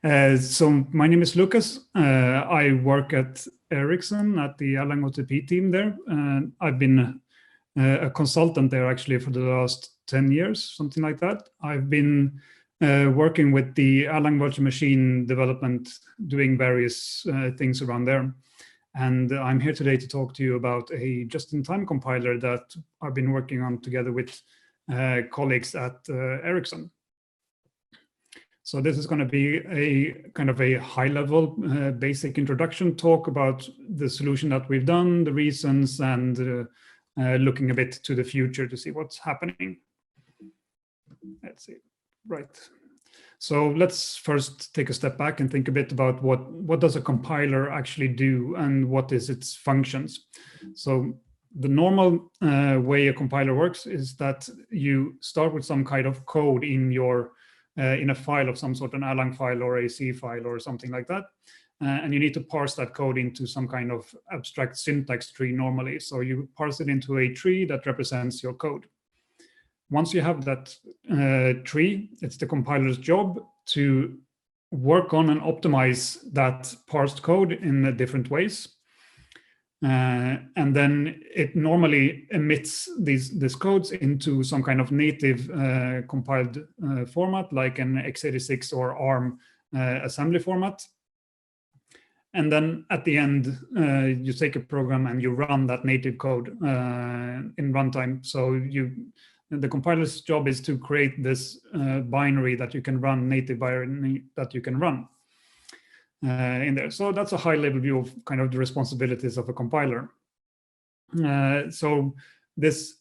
So my name is Lukas. I work at Ericsson at the Erlang OTP team there. I've been a consultant there actually for the last 10 years, something like that. I've been working with the Erlang virtual machine development, doing various things around there. And I'm here today to talk to you about a just-in-time compiler that I've been working on together with colleagues at Ericsson. So this is going to be a kind of a high-level basic introduction talk about the solution that we've done, the reasons, and looking a bit to the future to see what's happening. Let's see. Right. So let's first take a step back and think a bit about what does a compiler actually do and what is its functions. So the normal way a compiler works is that you start with some kind of code in your in a file of some sort, an Erlang file or a C file or something like that. And you need to parse that code into some kind of abstract syntax tree normally. So you parse it into a tree that represents your code. Once you have that tree, it's the compiler's job to work on and optimize that parsed code in different ways. And then it normally emits these codes into some kind of native compiled format, like an x86 or ARM assembly format. And then at the end, you take a program and you run that native code in runtime. So the compiler's job is to create this binary that you can run, native binary that you can run in there. So that's a high-level view of kind of the responsibilities of a compiler. So this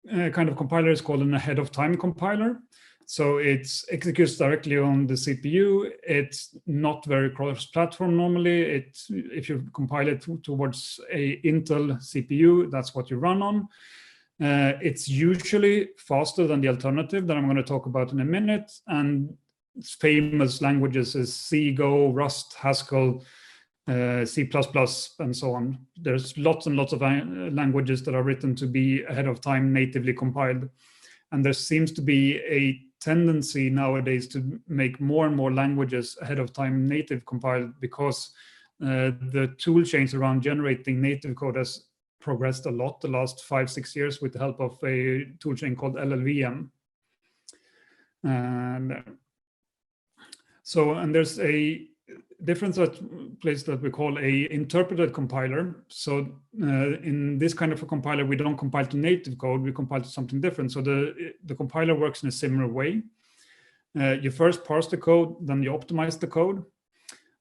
kind of compiler is called an ahead-of-time compiler. So it executes directly on the CPU. It's not very cross-platform normally. If you compile it towards a Intel CPU, that's what you run on. It's usually faster than the alternative that I'm going to talk about in a minute. And famous languages is C, Go, Rust, Haskell, C++, and so on. There's lots and lots of languages that are written to be ahead of time natively compiled. And there seems to be a tendency nowadays to make more and more languages ahead of time native compiled because the tool chains around generating native code has progressed a lot the last 5-6 years with the help of a tool chain called LLVM. And there's a difference place that we call a interpreted compiler. So in this kind of a compiler, we don't compile to native code, we compile to something different. So the compiler works in a similar way. You first parse the code, then you optimize the code,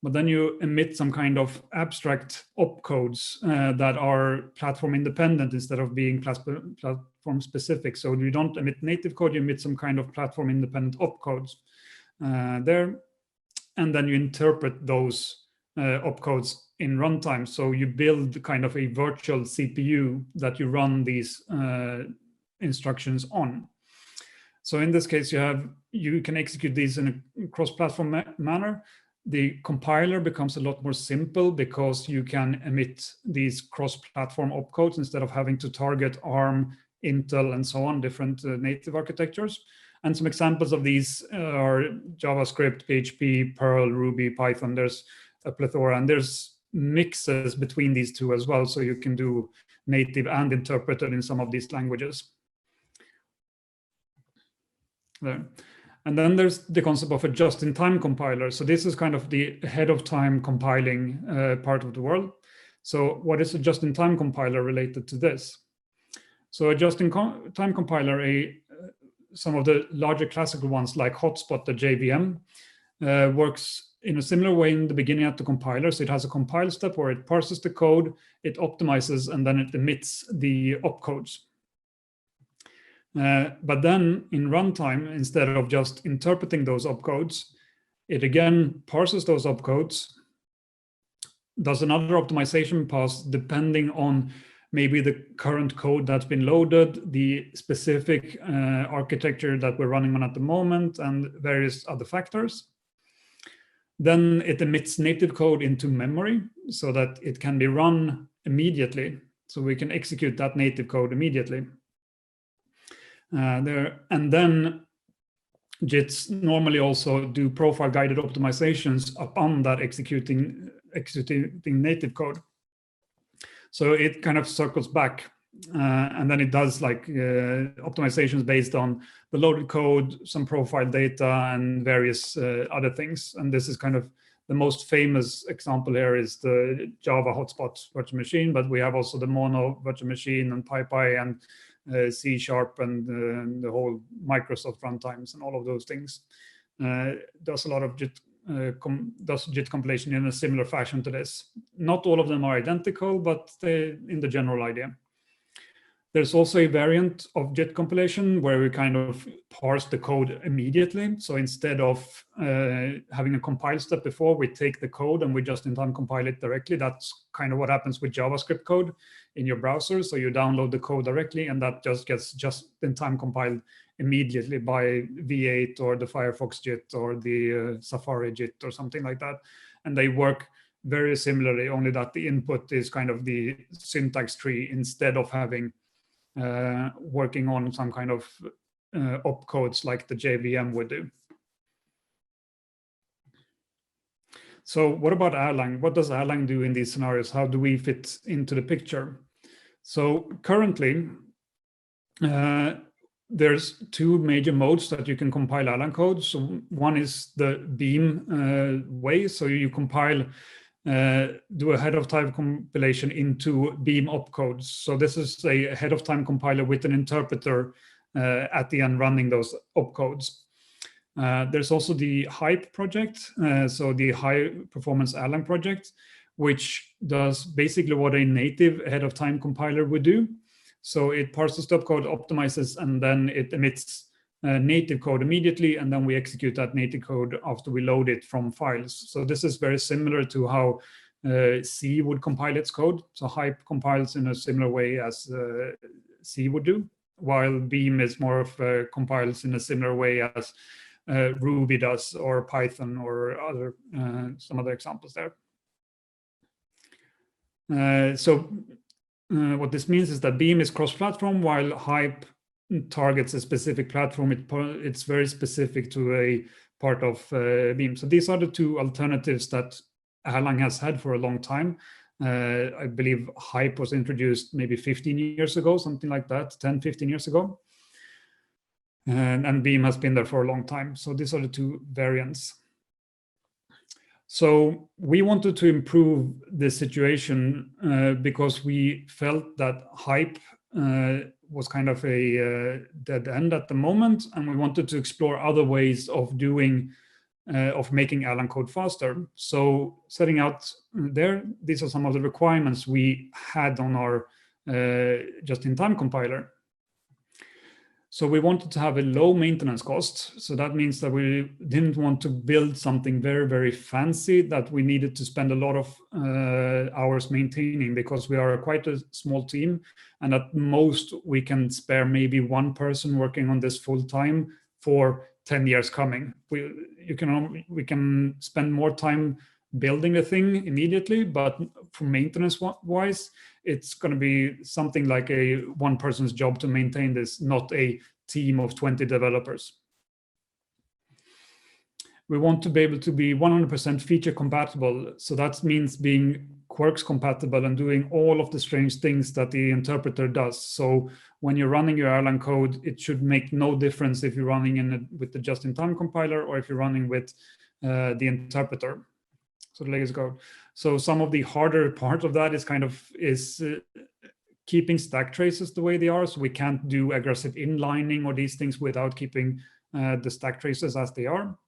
but then you emit some kind of abstract opcodes that are platform independent instead of being platform specific. So you don't emit native code, you emit some kind of platform independent opcodes there. And then you interpret those opcodes in runtime. So you build kind of a virtual CPU that you run these instructions on. So in this case, you can execute these in a cross-platform manner. The compiler becomes a lot more simple because you can emit these cross-platform opcodes instead of having to target ARM, Intel, and so on, different native architectures. And some examples of these are JavaScript, PHP, Perl, Ruby, Python. There's a plethora, and there's mixes between these two as well. So you can do native and interpreted in some of these languages. There. And then there's the concept of a just-in-time compiler. So this is kind of the ahead-of-time compiling part of the world. So what is a just-in-time compiler related to this? So a just-in-time compiler, some of the larger classical ones like Hotspot, the JVM, works in a similar way in the beginning at the compiler. So it has a compile step where it parses the code, it optimizes, and then it emits the opcodes. But then in runtime, instead of just interpreting those opcodes, it again parses those opcodes, does another optimization pass depending on maybe the current code that's been loaded, the specific architecture that we're running on at the moment, and various other factors. Then it emits native code into memory so that it can be run immediately. So we can execute that native code immediately. And then JITs normally also do profile guided optimizations upon that executing native code. So it kind of circles back, and then it does like optimizations based on the loaded code, some profile data, and various other things. And this is kind of the most famous example here is the Java hotspot virtual machine, but we have also the Mono virtual machine and PyPy and C# and the whole Microsoft runtimes and all of those things. Does a lot of JIT does JIT compilation in a similar fashion to this. Not all of them are identical, but they in the general idea. There's also a variant of JIT compilation where we kind of parse the code immediately. So instead of having a compile step before, we take the code and we just-in-time compile it directly. That's kind of what happens with JavaScript code in your browser. So you download the code directly, and that just gets just-in-time compiled immediately by V8 or the Firefox JIT or the Safari JIT or something like that. And they work very similarly, only that the input is kind of the syntax tree instead of having working on some kind of opcodes like the JVM would do. So what about Erlang? What does Erlang do in these scenarios? How do we fit into the picture? So currently, there's two major modes that you can compile Erlang code. So one is the Beam way. So you compile do a head-of-time compilation into Beam opcodes. So this is a head-of-time compiler with an interpreter at the end running those opcodes. There's also the HYPE project, so the High Performance Erlang project, which does basically what a native head-of-time compiler would do. So it parses the opcode, optimizes, and then it emits native code immediately, and then we execute that native code after we load it from files. So this is very similar to how C would compile its code. So HYPE compiles in a similar way as C would do, while Beam is more of compiles in a similar way as Ruby does, or Python, or other some other examples there. What this means is that Beam is cross-platform, while HYPE targets a specific platform. It's very specific to a part of Beam. So these are the two alternatives that Erlang has had for a long time. I believe HYPE was introduced maybe 15 years ago, something like that, 10, 15 years ago. And Beam has been there for a long time. So these are the two variants. So we wanted to improve the situation because we felt that HYPE was kind of a dead end at the moment, and we wanted to explore other ways of doing, of making Erlang code faster. So setting out there, these are some of the requirements we had on our just-in-time compiler. So we wanted to have a low maintenance cost. So that means that we didn't want to build something very, very fancy that we needed to spend a lot of hours maintaining, because we are quite a small team. And at most, we can spare maybe one person working on this full time for 10 years coming. We can spend more time building the thing immediately, but for maintenance wise, it's going to be something like a one person's job to maintain this, not a team of 20 developers. We want to be able to be 100% feature compatible. So that means being quirks compatible and doing all of the strange things that the interpreter does. So when you're running your Erlang code, it should make no difference if you're running with the just-in-time compiler or if you're running with the interpreter. So the legacy code. So some of the harder part of that is keeping stack traces the way they are. So we can't do aggressive inlining or these things without keeping the stack traces as they are.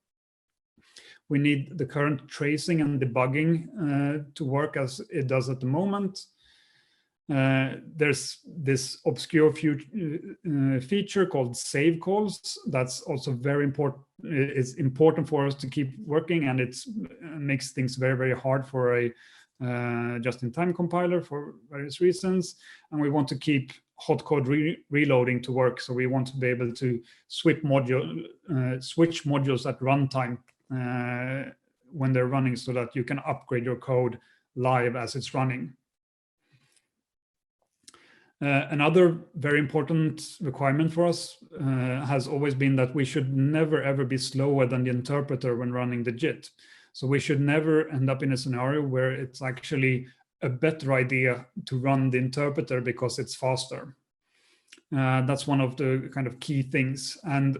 We need the current tracing and debugging to work as it does at the moment. There's this obscure feature called save calls. That's also very important. It's important for us to keep working, and it makes things very, very hard for a just-in-time compiler for various reasons. And we want to keep hot code reloading to work. So we want to be able to switch modules at runtime when they're running, so that you can upgrade your code live as it's running. Another very important requirement for us has always been that we should never ever be slower than the interpreter when running the JIT. So we should never end up in a scenario where it's actually a better idea to run the interpreter because it's faster. That's one of the kind of key things. And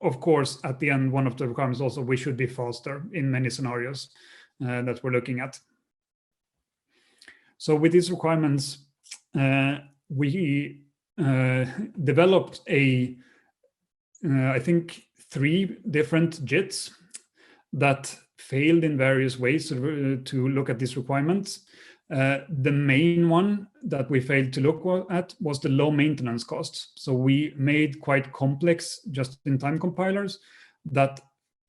of course, at the end, one of the requirements also, we should be faster in many scenarios that we're looking at. So with these requirements, we developed I think 3 different JITs that failed in various ways to look at these requirements. The main one that we failed to look at was the low maintenance costs. So we made quite complex just-in-time compilers that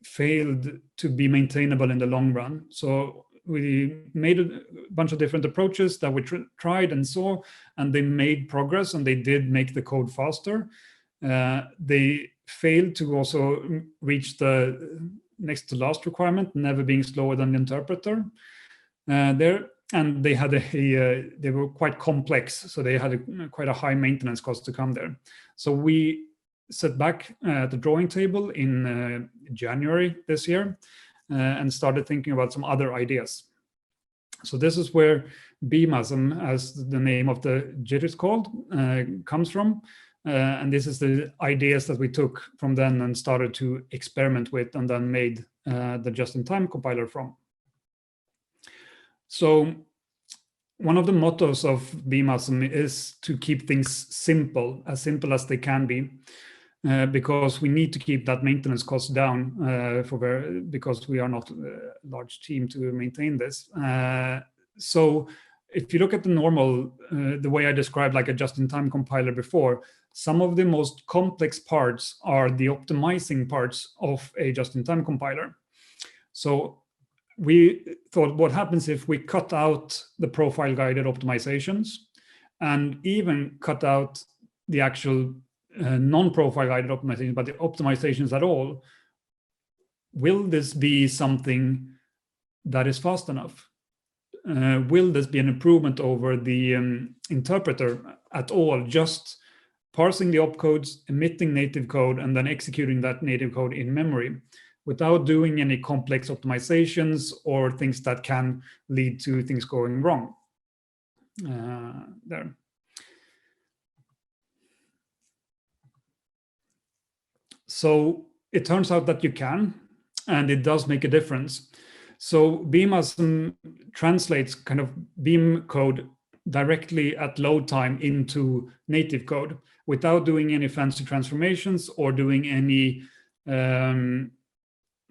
failed to be maintainable in the long run. So we made a bunch of different approaches that we tried and saw, and they made progress, and they did make the code faster. They failed to also reach the next to last requirement, never being slower than the interpreter. And they had they were quite complex, so they had quite a high maintenance cost to come there. So we sat back at the drawing table in January this year and started thinking about some other ideas. So this is where BMASM, as the name of the JIT is called, comes from. And this is the ideas that we took from then and started to experiment with, and then made the just-in-time compiler from. So one of the mottos of BMASM is to keep things simple as they can be, because we need to keep that maintenance cost down because we are not a large team to maintain this. So if you look at the normal, the way I described like a just-in-time compiler before, some of the most complex parts are the optimizing parts of a just-in-time compiler. So we thought, what happens if we cut out the profile-guided optimizations and even cut out the actual non-profile guided optimizations, but the optimizations at all? Will this be something that is fast enough? Will this be an improvement over the interpreter at all? Just parsing the opcodes, emitting native code, and then executing that native code in memory without doing any complex optimizations or things that can lead to things going wrong. There. So it turns out that you can, and it does make a difference. So BMASM translates kind of Beam code directly at load time into native code without doing any fancy transformations or doing any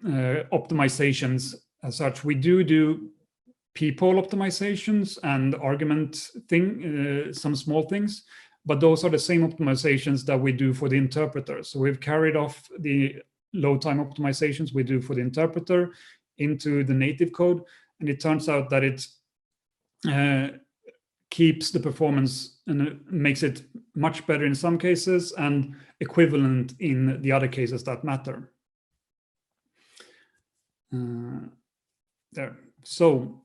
optimizations as such. We do p-pole optimizations and argument some small things, but those are the same optimizations that we do for the interpreter. So we've carried off the load time optimizations we do for the interpreter into the native code, and it turns out that it keeps the performance and it makes it much better in some cases and equivalent in the other cases that matter. There. So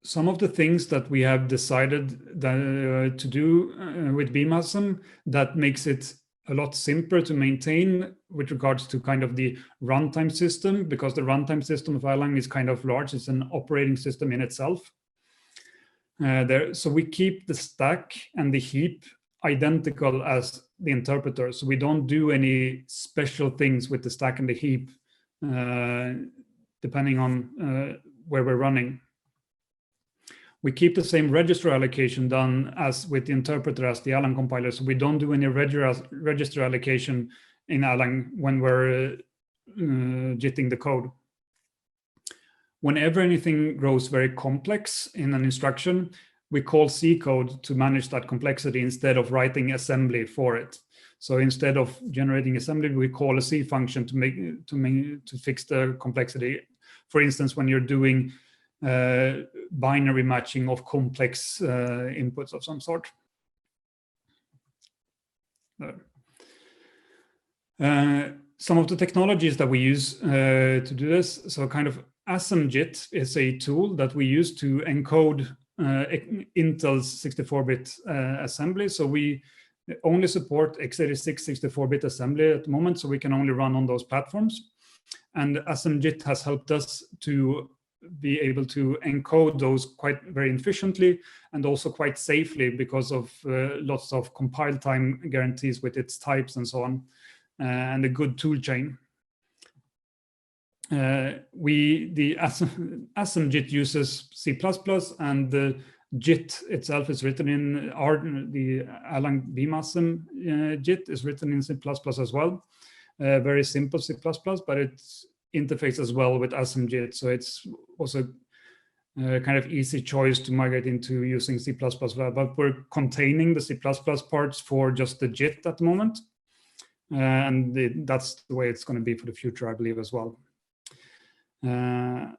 some of the things that we have decided that, to do with BMASM that makes it a lot simpler to maintain with regards to kind of the runtime system, because the runtime system of Erlang is kind of large. It's an operating system in itself. So we keep the stack and the heap identical as the interpreter. So we don't do any special things with the stack and the heap depending on where we're running. We keep the same register allocation done as with the interpreter as the Erlang compiler. So we don't do any register allocation in Erlang when we're JITting the code. Whenever anything grows very complex in an instruction, we call C code to manage that complexity instead of writing assembly for it. So instead of generating assembly, we call a C function to fix the complexity. For instance, when you're doing binary matching of complex inputs of some sort. Some of the technologies that we use to do this, so kind of ASM JIT is a tool that we use to encode Intel's 64-bit assembly. So we only support x86 64-bit assembly at the moment, so we can only run on those platforms. And ASM.JIT has helped us to be able to encode those very efficiently and also quite safely because of lots of compile time guarantees with its types and so on, and a good tool chain. The ASM.JIT uses C++, and the JIT itself is written in the Erlang BeamASM JIT is written in C++ as well. Very simple C++, but it interfaces well with ASM.JIT, so it's also kind of easy choice to migrate into using C++. But we're containing the C++ parts for just the JIT at the moment, and that's the way it's going to be for the future, I believe, as well. It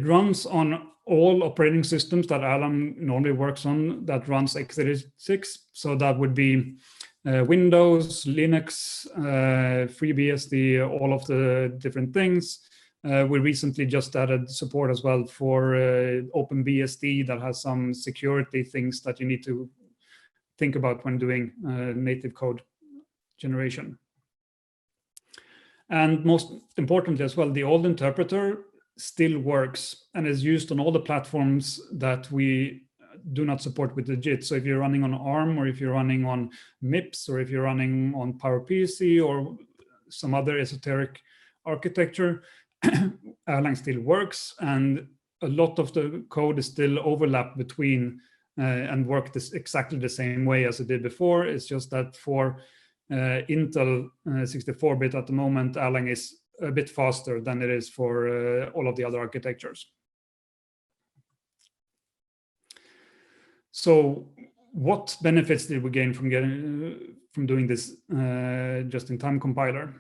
runs on all operating systems that Erlang normally works on that runs x86. So that would be Windows, Linux, FreeBSD, all of the different things. We recently just added support as well for OpenBSD that has some security things that you need to think about when doing native code generation. And most importantly as well, the old interpreter still works and is used on all the platforms that we do not support with the JIT. So if you're running on ARM, or if you're running on MIPS, or if you're running on PowerPC or some other esoteric architecture, Erlang still works, and a lot of the code is still overlapped between and work exactly the same way as it did before. It's just that for Intel 64-bit at the moment, Erlang is a bit faster than it is for all of the other architectures. So what benefits did we gain from doing this just-in-time compiler?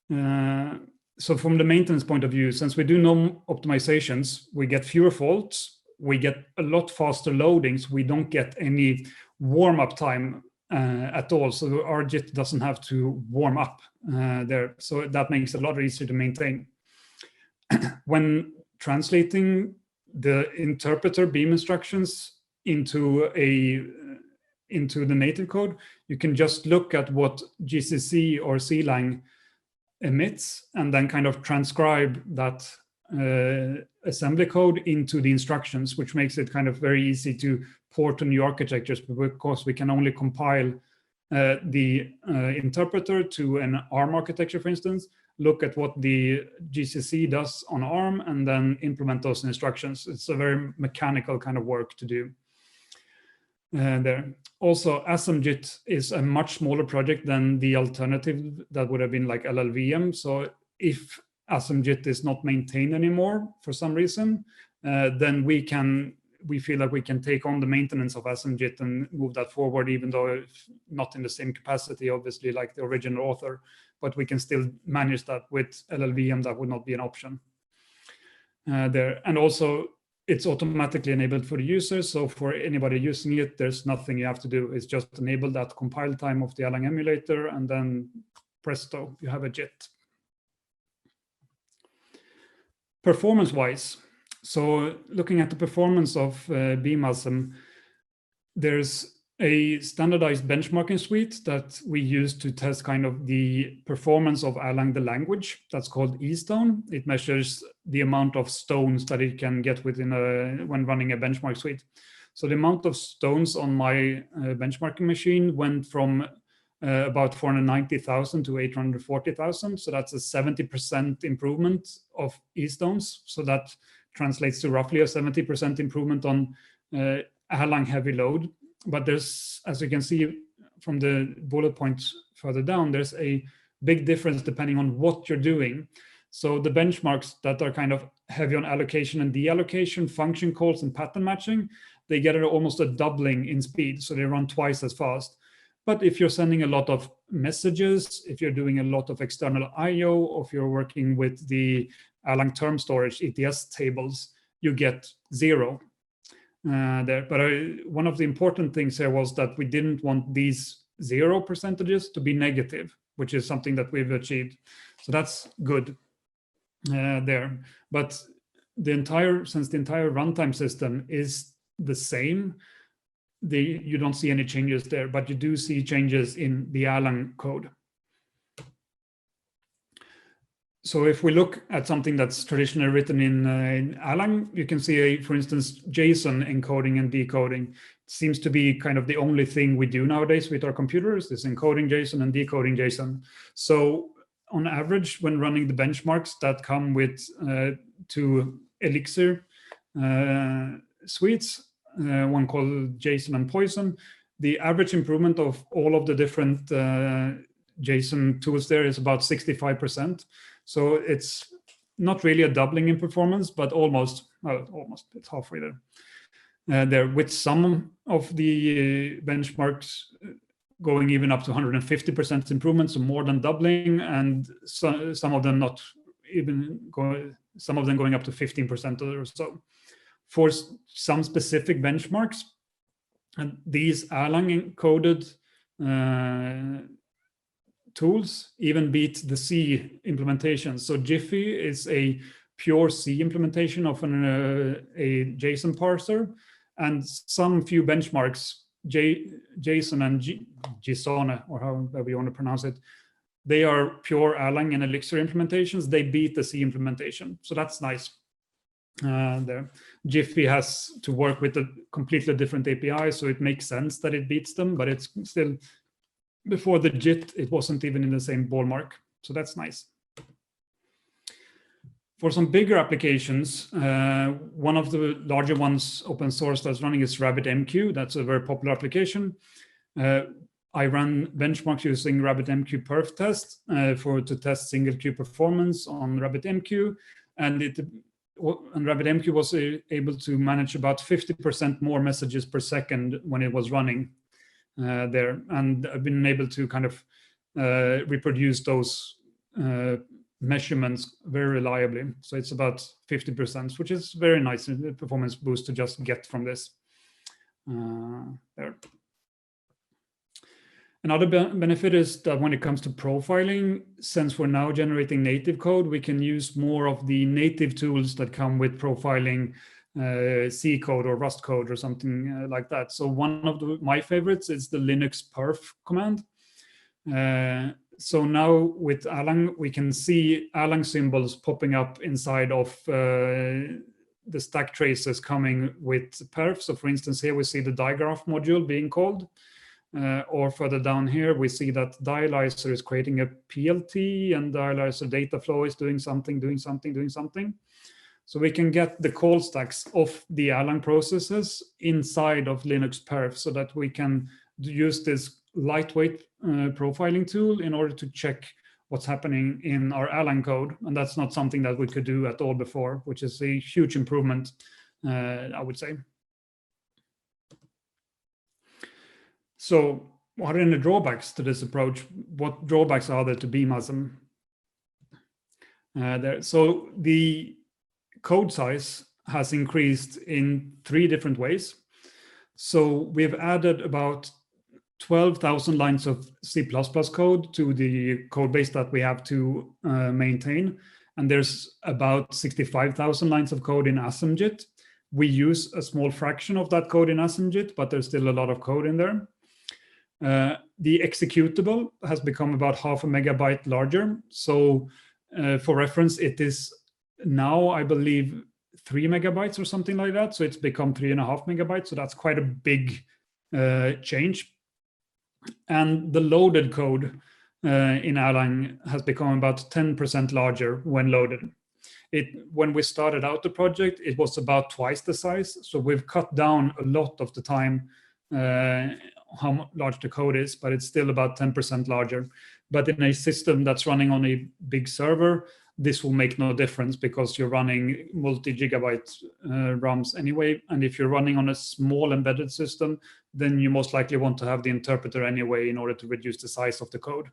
So from the maintenance point of view, since we do no optimizations, we get fewer faults, we get a lot faster loadings, we don't get any warm-up time at all. So our JIT doesn't have to warm up there. So that makes it a lot easier to maintain. When translating the interpreter beam instructions into the native code, you can just look at what GCC or CLang emits and then kind of transcribe that assembly code into the instructions, which makes it kind of very easy to port to new architectures, because we can only compile the interpreter to an ARM architecture, for instance, look at what the GCC does on ARM, and then implement those instructions. It's a very mechanical kind of work to do there. Also, ASM.JIT is a much smaller project than the alternative that would have been like LLVM. So if ASM.JIT is not maintained anymore for some reason, then we feel like we can take on the maintenance of ASM.JIT and move that forward, even though not in the same capacity, obviously, like the original author, but we can still manage that with LLVM. That would not be an option there. And also, it's automatically enabled for the users. So for anybody using it, there's nothing you have to do. It's just enable that compile time of the Erlang emulator, and then presto, you have a JIT. Performance-wise, so looking at the performance of BeamASM, there's a standardized benchmarking suite that we use to test kind of the performance of Erlang, the language. That's called eStone. It measures the amount of stones that it can get within when running a benchmark suite. So the amount of stones on my benchmarking machine went from about 490,000 to 840,000. So that's a 70% improvement of eStones. So that translates to roughly a 70% improvement on Erlang heavy load. But there's, as you can see from the bullet points further down, there's a big difference depending on what you're doing. So the benchmarks that are kind of heavy on allocation and deallocation, function calls and pattern matching, they get almost a doubling in speed. So they run twice as fast. But if you're sending a lot of messages, if you're doing a lot of external I/O, or if you're working with the Erlang term storage, ETS tables, you get 0 there. But one of the important things here was that we didn't want these 0 percentages to be negative, which is something that we've achieved. So that's good there. But since the entire runtime system is the same, you don't see any changes there, but you do see changes in the Erlang code. So if we look at something that's traditionally written in Erlang, you can see, for instance, JSON encoding and decoding. It seems to be kind of the only thing we do nowadays with our computers, is encoding JSON and decoding JSON. So on average, when running the benchmarks that come with 2 Elixir suites, one called JSON and Poison, the average improvement of all of the different JSON tools there is about 65%. So it's not really a doubling in performance, but almost, it's halfway there. There, with some of the benchmarks going even up to 150% improvement, so more than doubling, and some of them not even going, some of them going up to 15% or so. For some specific benchmarks, and these Erlang encoded tools even beat the C implementation. So Jiffy is a pure C implementation of a JSON parser, and some few benchmarks, JSON and JSON, or however you want to pronounce it, they are pure Erlang and Elixir implementations. They beat the C implementation, so that's nice. There, Jiffy has to work with a completely different API, so it makes sense that it beats them, but it's still, before the JIT, it wasn't even in the same ballpark, so that's nice. For some bigger applications, one of the larger ones, open source, that's running is RabbitMQ. That's a very popular application. I run benchmarks using RabbitMQ perf test to test single queue performance on RabbitMQ, and RabbitMQ was able to manage about 50% more messages per second when it was running there, and I've been able to kind of reproduce those measurements very reliably. So it's about 50%, which is very nice performance boost to just get from this. There. Another benefit is that when it comes to profiling, since we're now generating native code, we can use more of the native tools that come with profiling, C code or Rust code or something like that. So one of my favorites is the Linux perf command. So now with Erlang, we can see Erlang symbols popping up inside of the stack traces coming with perf. So for instance, here we see the digraph module being called. Or further down here, we see that dialyzer is creating a PLT and dialyzer data flow is doing something. So we can get the call stacks of the Erlang processes inside of Linux perf so that we can use this lightweight profiling tool in order to check what's happening in our Erlang code. And that's not something that we could do at all before, which is a huge improvement, I would say. So what are any drawbacks to this approach? What drawbacks are there to BMASM? So the code size has increased in 3 different ways. So we've added about 12,000 lines of C++ code to the code base that we have to maintain. And there's about 65,000 lines of code in ASMJIT. We use a small fraction of that code in ASMJIT, but there's still a lot of code in there. The executable has become about 0.5 megabyte larger. So for reference, it is now, I believe, 3 megabytes or something like that. So it's become 3.5 megabytes. So that's quite a big change. And the loaded code in Erlang has become about 10% larger when loaded. When we started out the project, it was about twice the size. So we've cut down a lot of the time how large the code is, but it's still about 10% larger. But in a system that's running on a big server, this will make no difference because you're running multi-gigabyte RAMs anyway. And if you're running on a small embedded system, then you most likely want to have the interpreter anyway in order to reduce the size of the code.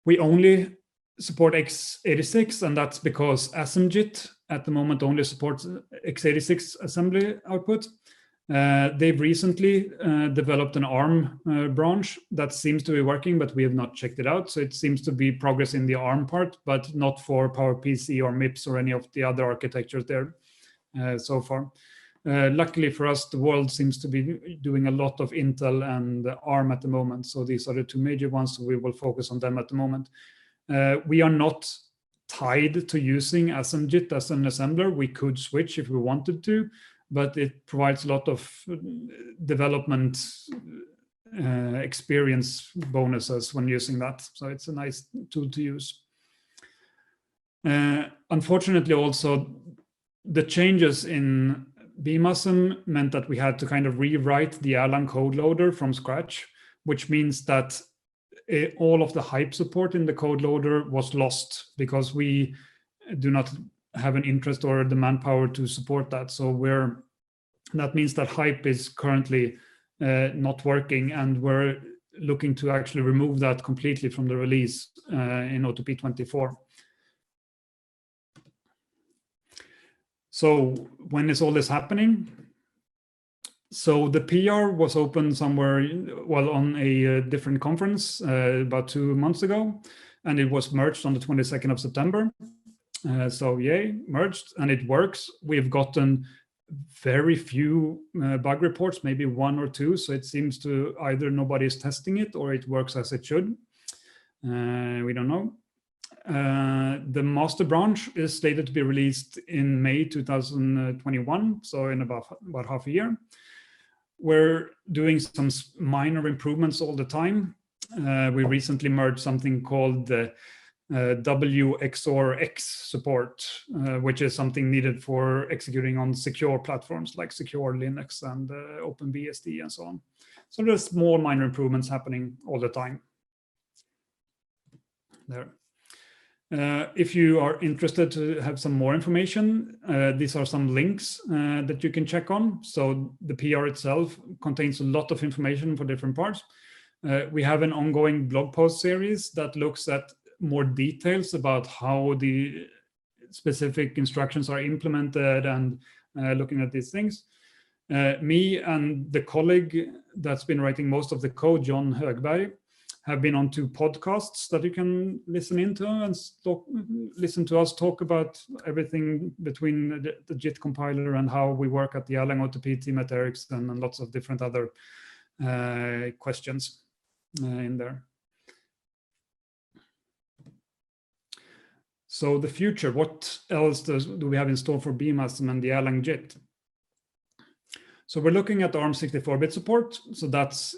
We only support x86, and that's because ASMJIT at the moment only supports x86 assembly output. They've recently developed an ARM branch that seems to be working, but we have not checked it out. So it seems to be progress in the ARM part, but not for PowerPC or MIPS or any of the other architectures there so far. Luckily for us, the world seems to be doing a lot of Intel and ARM at the moment. So these are the two major ones, so we will focus on them at the moment. We are not tied to using JIT as an assembler. We could switch if we wanted to, but it provides a lot of development experience bonuses when using that. So it's a nice tool to use. Unfortunately, also, the changes in BMASM meant that we had to kind of rewrite the Erlang code loader from scratch, which means that all of the hype support in the code loader was lost because we do not have an interest or the manpower to support that. So that means that hype is currently not working, and we're looking to actually remove that completely from the release in OTP 24. So when is all this happening? So the PR was open somewhere, well, on a different conference about 2 months ago, and it was merged on the 22nd of September. So yay, merged, and it works. We've gotten very few bug reports, maybe 1 or 2. So it seems to either nobody is testing it or it works as it should. We don't know. The master branch is slated to be released in May 2021, so in about half a year. We're doing some minor improvements all the time. We recently merged something called the WXORX support, which is something needed for executing on secure platforms like secure Linux and OpenBSD and so on. So there's small minor improvements happening all the time there. If you are interested to have some more information, these are some links that you can check on. So the PR itself contains a lot of information for different parts. We have an ongoing blog post series that looks at more details about how the specific instructions are implemented and looking at these things. Me and the colleague that's been writing most of the code, John Högberg, have been on 2 podcasts that you can listen into and listen to us talk about everything between the JIT compiler and how we work at the Erlang OTP team at Ericsson and lots of different other questions in there. So the future, what else do we have in store for BMASM and the Erlang JIT? So we're looking at ARM 64-bit support. So that's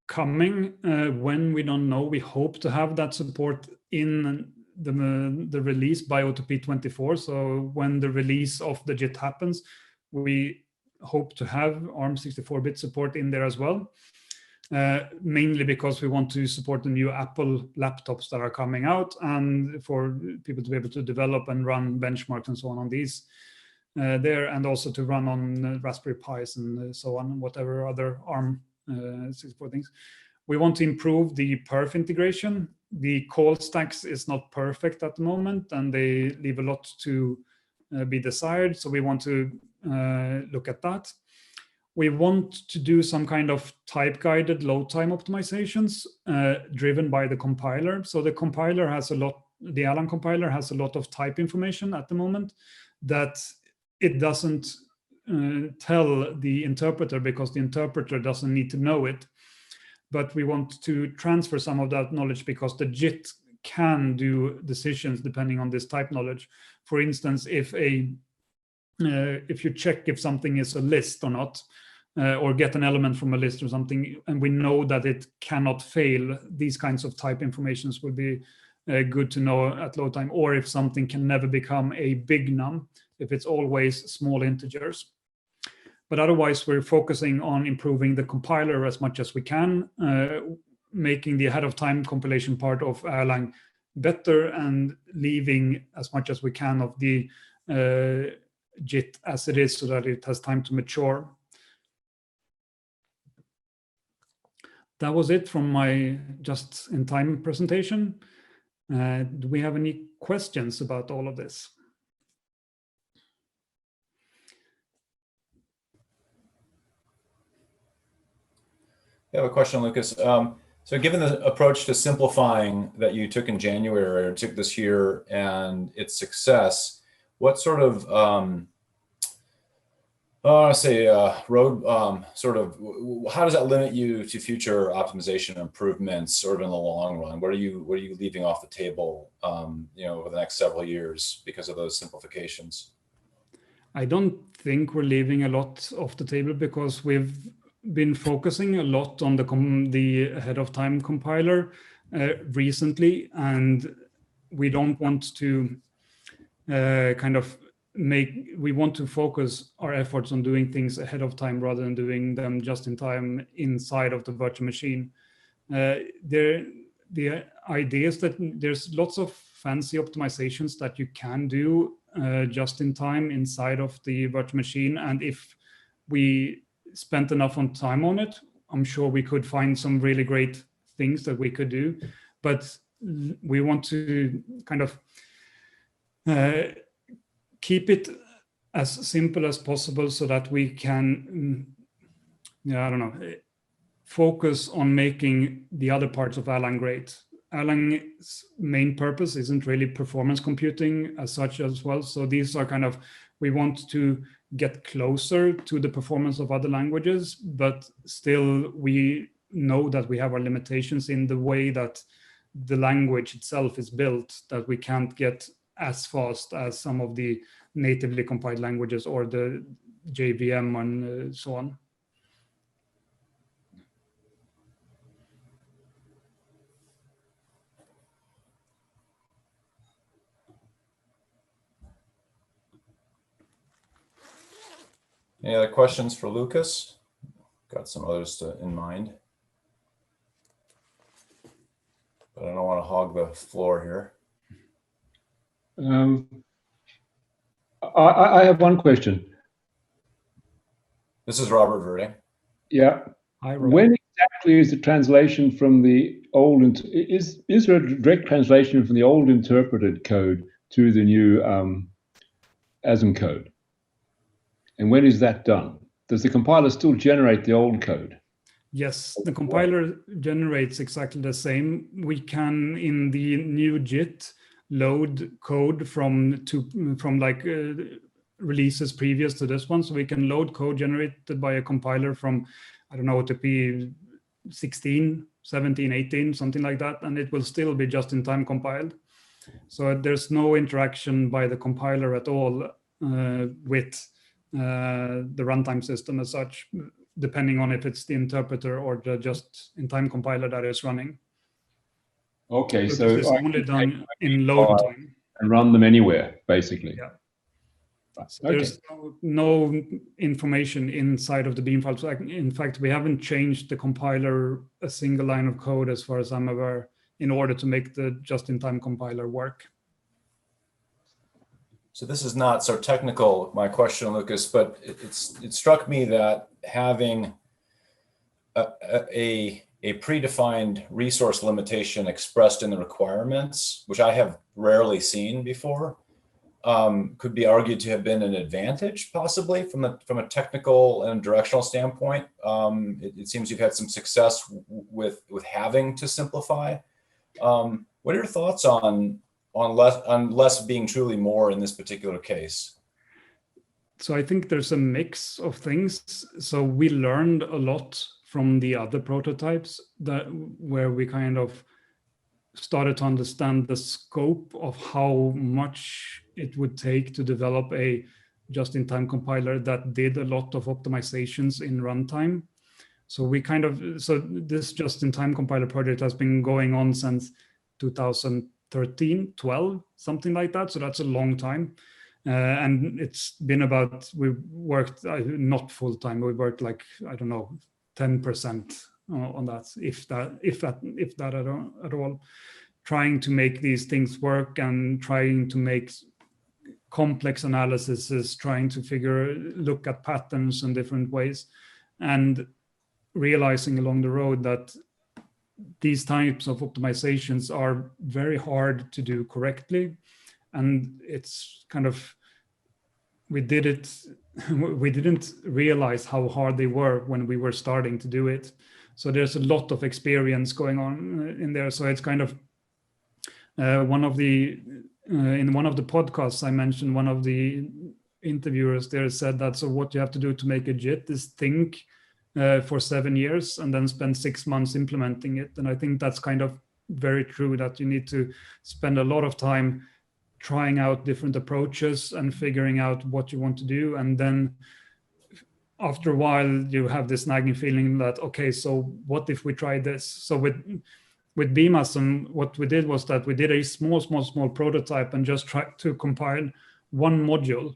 coming when we don't know. We hope to have that support in the release by OTP 24. So when the release of the JIT happens, we hope to have ARM 64-bit support in there as well. Mainly because we want to support the new Apple laptops that are coming out and for people to be able to develop and run benchmarks and so on these there, and also to run on Raspberry Pis and so on, whatever other ARM 64 things. We want to improve the perf integration. The call stacks is not perfect at the moment, and they leave a lot to be desired. So we want to look at that. We want to do some kind of type-guided load time optimizations driven by the compiler. So the compiler has the Erlang compiler has a lot of type information at the moment that it doesn't tell the interpreter because the interpreter doesn't need to know it. But we want to transfer some of that knowledge because the JIT can do decisions depending on this type knowledge. For instance, if you check if something is a list or not, or get an element from a list or something, and we know that it cannot fail, these kinds of type informations would be good to know at load time, or if something can never become a big num, if it's always small integers. But otherwise, we're focusing on improving the compiler as much as we can, making the ahead of time compilation part of Erlang better and leaving as much as we can of the JIT as it is so that it has time to mature. That was it from my just-in-time presentation. Do we have any questions about all of this? I have a question, Lucas. So given the approach to simplifying that you took in January or took this year and its success, what sort of, how does that limit you to future optimization improvements sort of in the long run? What are you leaving off the table, over the next several years because of those simplifications? I don't think we're leaving a lot off the table because we've been focusing a lot on the ahead of time compiler recently, and we don't want to we want to focus our efforts on doing things ahead of time rather than doing them just in time inside of the virtual machine. The idea is that there's lots of fancy optimizations that you can do just in time inside of the virtual machine, and if we spent enough time on it, I'm sure we could find some really great things that we could do, but we want to kind of keep it as simple as possible so that we can, focus on making the other parts of Erlang great. Erlang's main purpose isn't really performance computing as such as well. So these are we want to get closer to the performance of other languages, but still we know that we have our limitations in the way that the language itself is built, that we can't get as fast as some of the natively compiled languages or the JVM and so on. Any other questions for Lucas? Got some others in mind, but I don't want to hog the floor here. I have one question. This is Robert Verde. Yeah. Hi, Robert. When exactly is the translation from the old, is there a direct translation from the old interpreted code to the new ASM code? And when is that done? Does the compiler still generate the old code? Yes, the compiler generates exactly the same. We can, in the new JIT, load code from releases previous to this one. So we can load code generated by a compiler from, I don't know, OTP 16, 17, 18, something like that. And it will still be just in time compiled. So there's no interaction by the compiler at all with the runtime system as such, depending on if it's the interpreter or the just in time compiler that is running. Okay, so it's only done in load time. And run them anywhere, basically. Yeah. So Okay. there's no information inside of the beam file. So in fact, we haven't changed the compiler a single line of code as far as I'm aware in order to make the just-in-time compiler work. So this is not so technical, my question, Lucas, but it struck me that having a predefined resource limitation expressed in the requirements, which I have rarely seen before, could be argued to have been an advantage, possibly from a technical and directional standpoint. It seems you've had some success with having to simplify. What are your thoughts on less being truly more in this particular case? So I think there's a mix of things. So we learned a lot from the other prototypes where we kind of started to understand the scope of how much it would take to develop a just-in-time compiler that did a lot of optimizations in runtime. So this just-in-time compiler project has been going on since 2013, 12, something like that. So that's a long time. And it's been we worked, not full time, we worked like, I don't know, 10% on that, if that at all, trying to make these things work and trying to make complex analyses, trying to look at patterns in different ways, and realizing along the road that these types of optimizations are very hard to do correctly. And it's kind of we did it. We didn't realize how hard they were when we were starting to do it. So there's a lot of experience going on in there. So it's kind of one of the in one of the podcasts I mentioned, one of the interviewers there said that, so what you have to do to make a JIT is think for 7 years and then spend 6 months implementing it. And I think that's kind of very true, that you need to spend a lot of time trying out different approaches and figuring out what you want to do. And then after a while, you have this nagging feeling that, okay, so what if we try this? So with BMAS, and what we did was that we did a small prototype and just tried to compile one module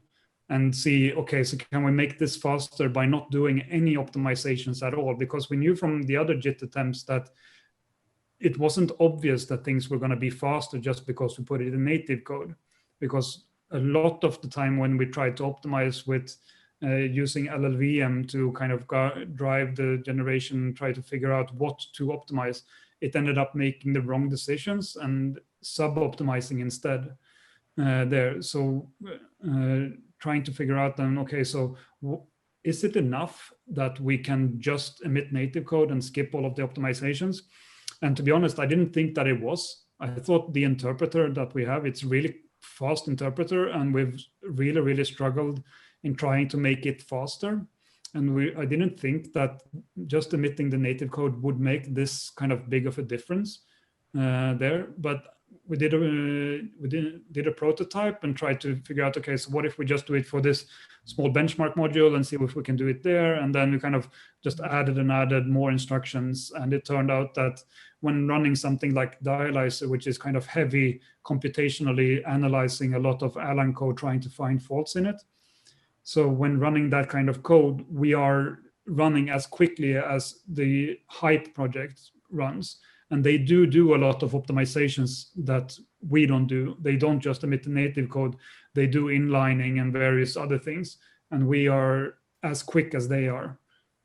and see, okay, so can we make this faster by not doing any optimizations at all? Because we knew from the other JIT attempts that it wasn't obvious that things were going to be faster just because we put it in native code. Because a lot of the time when we tried to optimize with using LLVM to kind of drive the generation, try to figure out what to optimize, it ended up making the wrong decisions and sub-optimizing instead there. So trying to figure out then, okay, so is it enough that we can just emit native code and skip all of the optimizations? And to be honest, I didn't think that it was. I thought the interpreter that we have, it's really fast interpreter, and we've really struggled in trying to make it faster. And I didn't think that just emitting the native code would make this kind of big of a difference there. But we did a prototype and tried to figure out, okay, so what if we just do it for this small benchmark module and see if we can do it there? And then we kind of just added more instructions. And it turned out that when running something like Dialyzer, which is kind of heavy computationally analyzing a lot of Erlang code, trying to find faults in it. So when running that kind of code, we are running as quickly as the Hype project runs. And they do a lot of optimizations that we don't do. They don't just emit the native code. They do inlining and various other things. And we are as quick as they are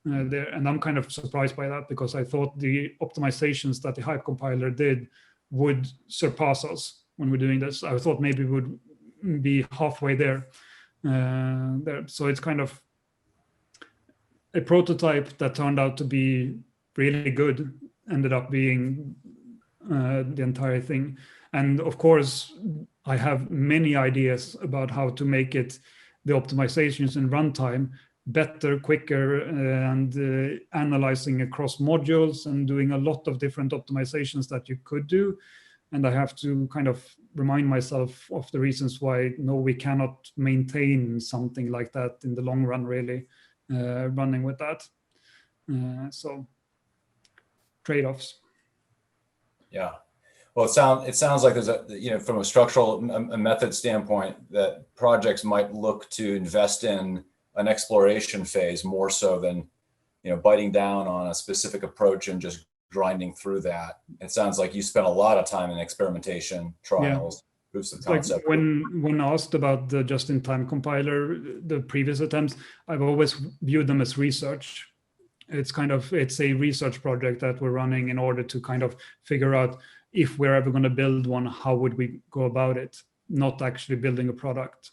there. And I'm kind of surprised by that, because I thought the optimizations that the Hype compiler did would surpass us when we're doing this. I thought maybe we would be halfway there. So it's kind of a prototype that turned out to be really good, ended up being the entire thing. And of course, I have many ideas about how to make it, the optimizations in runtime, better, quicker, and analyzing across modules and doing a lot of different optimizations that you could do. And I have to kind of remind myself of the reasons why, no, we cannot maintain something like that in the long run, really, running with that. So trade-offs. Yeah. Well, it sounds like there's a, from a structural a method standpoint, that projects might look to invest in an exploration phase more so than, biting down on a specific approach and just grinding through that. It sounds like you spent a lot of time in experimentation, trials, proofs of concept. Like when asked about the just-in-time compiler, the previous attempts, I've always viewed them as research. It's a research project that we're running in order to kind of figure out if we're ever going to build one, how would we go about it, not actually building a product.